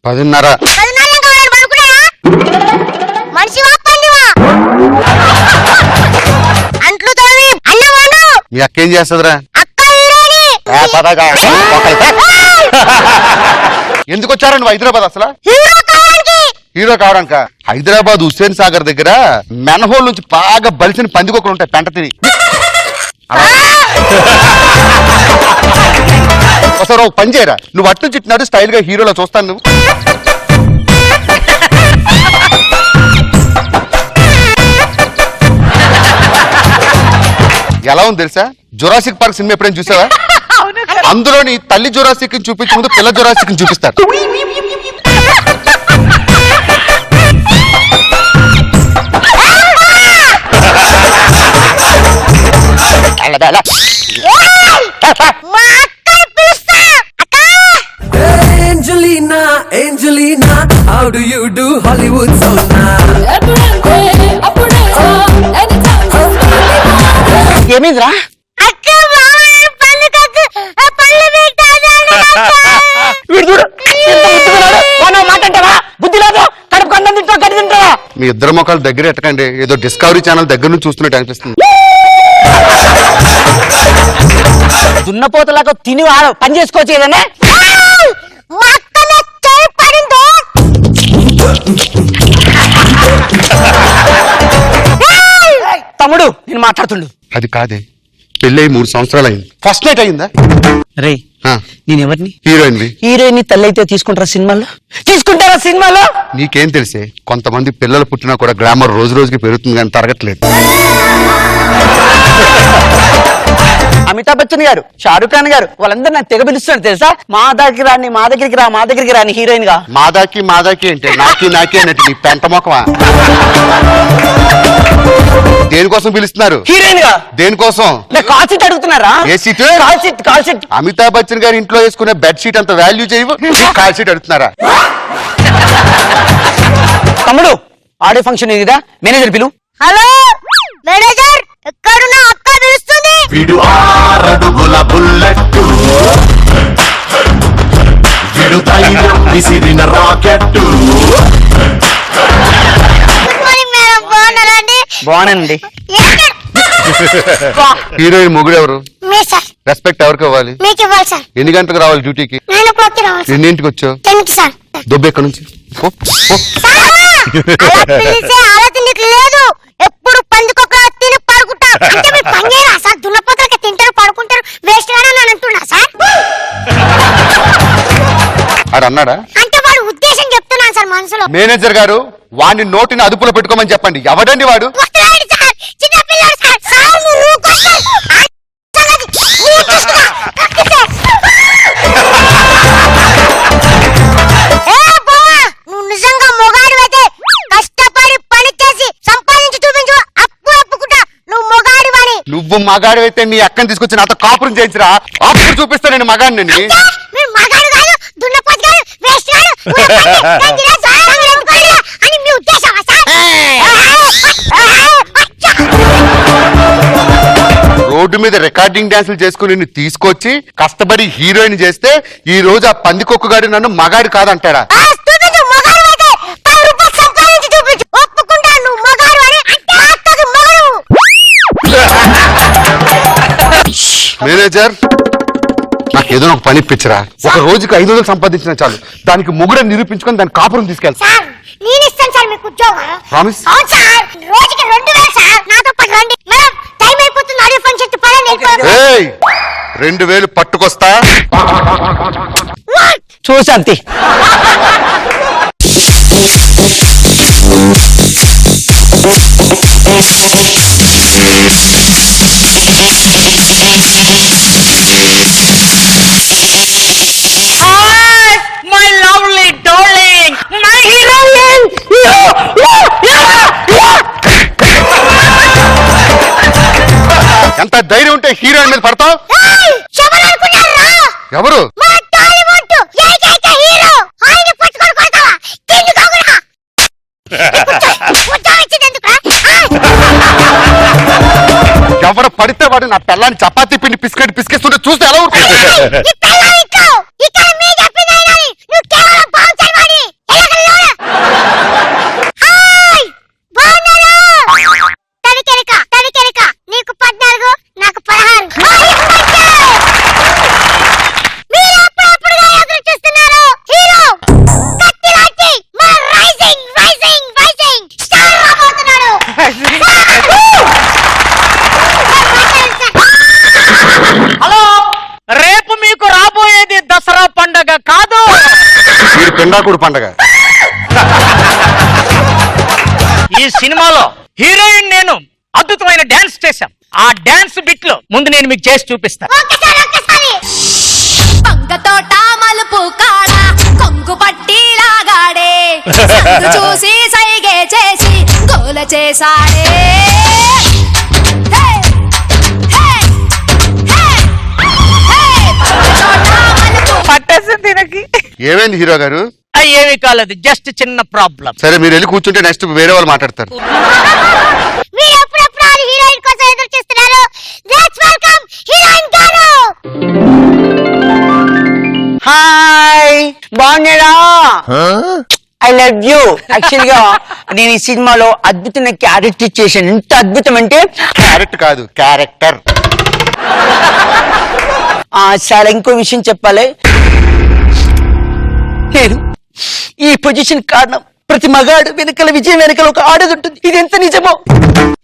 10:30. మీ అక్క ఏం చేస్తుందిరా? ఎందుకు వచ్చారండి హైదరాబాద్ అసలు? హీరో కావడానిక? హైదరాబాద్ హుస్సేన్ సాగర్ దగ్గర మెన్హోల్ నుంచి బాగా బలిసిన పందికొక్కలు ఉంటాయి పెంట తిని. ఒకసారి ఒక పని చేయరా, నువ్వు అట్టు చిట్టినాడు స్టైల్ గా హీరోలో చూస్తాను. నువ్వు ఎలా ఉంది తెలుసా? జురాసిక్ పార్క్ సినిమా ఎప్పుడైనా చూసావా? అందులోని తల్లి జురాసిక్ చూపించే ముందు పిల్ల జురాసిక్ చూపిస్తారు. How do you do Hollywood so ఏమైందిరా? బుద్ధి లేదు, కడుపు అన్నం తింటావు, గడి తింటావా? మీ ఇద్దరు మొక్కలు దగ్గర ఎట్టకండి, ఏదో డిస్కవరీ ఛానల్ దగ్గర నుంచి చూస్తున్నట్టు అనిపిస్తుంది. దున్నపోతలాగా తిని పని చేసుకోవచ్చు ఏదన్నా. తమ్ముడు నేను మాట్లాడుతుండు. అది కాదే, పెళ్ళి 3 సంవత్సరాలు అయింది. ఫస్ట్ నైట్ అయిందా? రే నేను ఎవరిని? హీరోయిన్. హీరోయిన్ తల్లి అయితే తీసుకుంటారా సినిమాలో? నీకేం తెలిసే, కొంతమంది పిల్లలు పుట్టినా కూడా గ్లామర్ రోజు రోజుకి పెరుగుతుంది కానీ తరగట్లేదు. అమితాబ్ బచ్చన్ గారు, షారుఖ్ ఖాన్ గారు వాళ్ళందరూ నాకు తెగ పిలుస్తున్నారు తెలుసా? మా దగ్గరికి రాని హీరోయిన్ గా. మాదాకి అంటే నాకి అన్నట్టు నీ పెంట మొక్కమా? దేనికోసం పిలుస్తున్నారు? హీరోయిన్ గా. దేనికోసం? కాల్ షీట్ అడుగుతున్నారా? ఏ seat? Call sheet. Amitabh Bachchan గారి ఇంట్లో వేసుకునే బెడ్ షీట్ అంత వాల్యూ చేయవు, కాల్ షీట్ అడుగుతున్నారా? తమ్ముడు ఆడియో ఫంక్షన్ ఇదిగా, మేనేజర్ పిలు. హలో మేనేజర్, ఎక్కడున్నా? అక్క పిలుస్తుంది. విడు 6 అడుగుల బుల్లెట్టు, విడు ధైర్యం విసిరిన రాకెట్టు. బాగున్నానండి. హీరోయిన్ మొగుడు ఎవరు? రెస్పెక్ట్ ఎవరికి ఇవ్వాలి? మీకు ఇవ్వాలి సార్. ఎన్ని గంటలకు రావాలి డ్యూటీకి? 9 o'clock రావాలి. ఎన్నింటికి వచ్చావు? 10 కి సార్. దొబ్బు ఎక్కడి నుంచి? లేదు, ఎప్పుడు పందుకొక్కలా తిని పడుకుంటా. అంటే మీరు పని చేయరా సార్? దున్నపోతలకి తింటారు పడుకుంటారు, వేస్ట్ గానే అంటున్నా సార్. ఆడు అన్నాడా? అంటే వాడు ఉద్దేశం చెప్తున్నాను సార్ మనసులో. మేనేజర్ గారు వాడిని నోటిని అదుపులో పెట్టుకోమని చెప్పండి. ఎవడండి వాడు? చిన్న పిల్లడు సార్. సార్ మీరు నువ్వు నిజంగా మొగాడివైతే కష్టపడి పని చేసి సంపాదించి చూపించు, అప్పుడు ఒప్పుకుంటా నువ్వు మొగాడివని. నువ్వు మగాడివైతే నీ అక్కని తీసుకొచ్చి నాతో కాపురం చేయించరా, అప్పుడు చూపిస్తా నేను మగాడిని. మీరు మగాడు కాదు, దున్నపోతు కాదు, వేస్ట్ కాదు అని మీ ఉద్దేశమా సార్? రోడ్డు మీద రికార్డింగ్ డాన్సులు చేసుకుని నిన్ను తీసుకొచ్చి కష్టపడి హీరోయిన్ చేస్తే ఈ రోజు ఆ పందికొక్కుగాడు నన్ను మగాడి కాదంటాడా? మేనేజర్ నాకు ఏదో ఒక పని ఇప్పించరా. ఒక రోజుకి 500 సంపాదించిన చాలు, దానికి మొగుడని నిరూపించుకొని దాని కాపురం తీసుకెళ్తా. నేను ఇస్తాను సార్ మీకు ఉద్యోగం. ప్రామిస్? అవును సార్, రోజుకి 2000 సార్. నాతో పాటు రండి. మేడం టైం అయిపోతుంది, ఆడియో ఫంక్షన్ ఏయ్ 2000 పట్టుకొస్తా. చూసంతి my lovely darling, my heroine. ఎంత ధైర్యం ఉంటే హీరోయిన్ మీద పడతావు? ఎవరు? ఎవరు పడితే వాడు నా పిల్లాన్ని చపాతీ పిండి పిసికేస్తుంటే చూస్తే ఎలా ఉంటుంది? పిండాకుడు పండగ. ఈ సినిమాలో హీరోయిన్ నేను అద్భుతమైన డాన్స్ చేశాం. ఆ డాన్స్ బిట్ లో ముందు నేను మీకు చేసి చూపిస్తాను. ఒక్కసారి పంగతోట మలుపు కాడ కొంగు పట్టి లాగాడే సందు చూసి సైగే చేసి గోల చేసాడే హే! హే! హే! హే! పంగతోట మలుపు పట్టేసింది దీనికి. ఏమైంది హీరో గారు? ఏమీ కాలేదు, జస్ట్ చిన్న ప్రాబ్లం. సరే మీరు వెళ్ళి కూర్చుంటే నెక్స్ట్ వేరే వాళ్ళు మాట్లాడతారు. మీరు ఎప్పుడెప్పుడు ఆ హీరోయిన్ కోసం ఎదురు చూస్తున్నారు. లెట్స్ వెల్కమ్ హీరోయిన్ గారు. హాయ్, బాగున్నాడా? I love you. యాక్చువల్ గా నేను ఈ సినిమాలో అద్భుతమైన క్యారెక్టర్ చేశాను. ఎంత అద్భుతం అంటే క్యారెక్టర్ కాదు, క్యారెక్టర్. చాలా ఇంకో విషయం చెప్పాలి. నేను ఈ పొజిషన్ కారణం ప్రతి మగాడు వెనకాల, విజయం వెనకాల ఒక ఆడది ఉంటుంది. ఇది ఎంత నిజమో.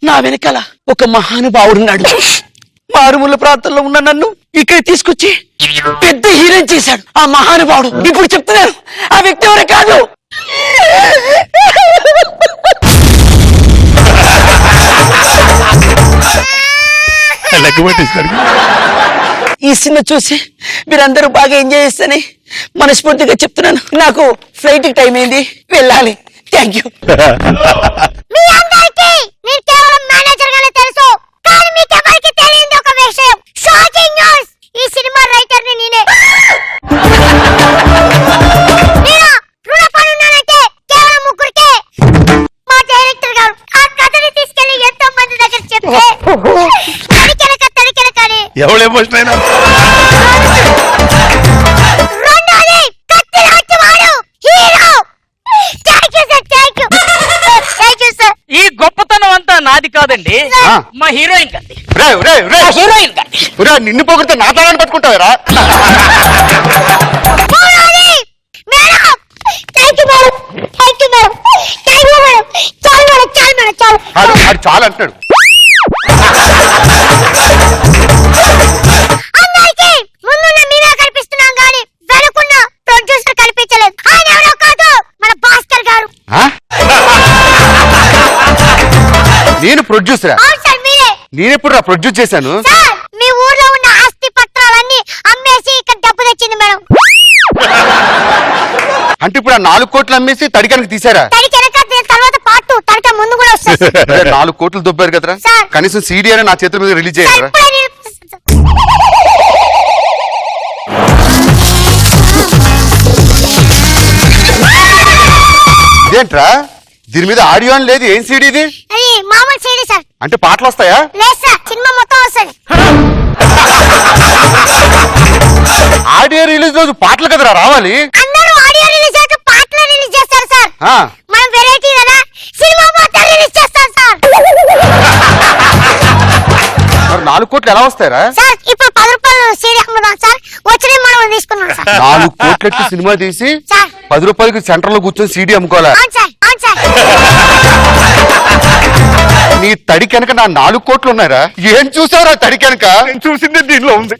నా వెనకాల ఒక మహానుభావుడున్నాడు. మారుమూల ప్రాంతంలో ఉన్న నన్ను ఇక్కడ తీసుకొచ్చి పెద్ద హీరోయిన్ చేశాడు ఆ మహానుభావుడు. ఇప్పుడు చెప్తున్నాను, ఆ వ్యక్తి ఎవరే కాదు, ఈ సినిమా చూసి మీరందరూ బాగా ఎంజాయ్ చేస్తేనే మనస్ఫూర్తిగా చెప్తున్నాను. నాకు ఫ్లైట్ టైం అయింది, వెళ్ళాలి. Thank you. మీ అందరికీ నేను కేవలం మేనేజర్ గానే తెలుసు, కానీ మీకు ఎవరికి తెలియని ఒక విషయం. షాకింగ్ న్యూస్, ఈ సినిమా రైటర్ ని నేనే. నేను రుణపడి ఉన్నానంటే కేవలం ముగ్గురికే. మా డైరెక్టర్ గారు ఆ కథని తీసుకెళ్లి ఎంతో మంది దగ్గర చెప్తే తడికెనకని ఎవరు ఎమోషన్ అయినా రెండోది కత్తి లాంటి వాడు hero. Thank you sir, thank you sir. ఈ గొప్పతనం అంతా నాది కాదండి, ఆ. మా హీరోయిన్ గారి. హీరోయిన్ గారి. నిన్ను పోగొడితే నా తాళాన్ని పట్టుకుంటావరా? మూడోది madam. Thank you madam, thank you madam, thank you madam. చాలు మేడం, చాలు మేడం, చాలు. అది చాలా అంటాడు. అందరికీ ముందున్న మీరే కనిపిస్తున్నాం కానీ వెనుకున్న ప్రొడ్యూసర్ కనిపించలేదు. ఆయన ఎవరో కాదు, మన భాస్కర్ గారు. ఆ? నేను ప్రొడ్యూసరా? అవును సార్, మీరే. నేనెప్పుడు రా ప్రొడ్యూస్ చేశాను? సార్, మీ ఊర్లో ఉన్న ఆస్తి పత్రాలన్నీ అమ్మేసి ఇక్కడ డబ్బు తెచ్చింది మేడం. అంటే ఇప్పుడు ఆ 4 కోట్లు అమ్మేసి తడికానికి తీసారా? తడికి వెనక తర్వాత పార్ట్ 2 తడిక ముందు కూడా వస్తుంది. అరే, 4 కోట్లు దొబ్బారు కదరా. సార్. కనీసం సీడీ అయినా నా చేతుల మీద రిలీజ్ సార్, చేయరా? ఇప్పుడే నేను- ఇదేంట్రా, దీని మీద ఆడియో అని లేదు, ఏం సీడీ ఇది? అది మామూలు సీడీ సార్. అంటే పాటలు వస్తాయా? లేదు సార్, సినిమా మొత్తం వస్తుంది. ఆడియో రిలీజ్ రోజు పాటలు కదరా రావాలి. అందరూ ఆడియో రిలీజ్ అయ్యాక పాటలు రిలీజ్ చేస్తారు సార్. ఆ. మనం వెరైటీ కదా, సినిమా మొత్తం రిలీజ్ చేస్తాం సార్. మరి 4 కోట్లు ఎలా వస్తాయరా? సార్, ఇప్పుడు 10 రూపాయలు సీడీ అమ్ముదాం సార్, వచ్చిన మనం తీసుకున్నాం సార్. 4 కోట్లకి సినిమా తీసి సార్. 10 రూపాయలకి సెంటర్ లో కూర్చొని సీడీ అమ్ముకోవాలా? అవును సార్, అవును సార్. నీ తడి కనుక నా 4 కోట్లు ఉన్నారా? ఏం చూసావురా తడి కనుక? నేను చూసింది దీనిలో ఉంది.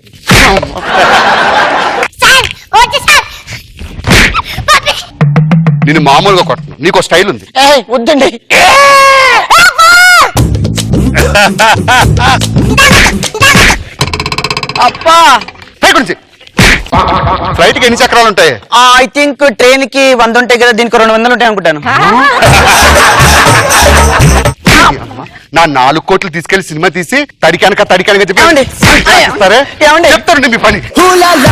Sir, okay sir. పంపి. నేను మామూలుగా కొట్టను, నీకు స్టైల్ ఉంది. వద్దండి. అప్పా, ఫ్లైట్ కి ఎన్ని చక్రాలు ఉంటాయి? ఐ థింక్ ట్రైన్ కి 100 ఉంటాయి కదా, దీనికి 200 ఉంటాయి అనుకుంటాను. నా 4 కోట్లు తీసుకెళ్లి సినిమా తీసి తడికనక చెప్పి ఏమండి? ఇస్తారే? ఏమండి? చెప్తారండి మీ పని. హూలాలా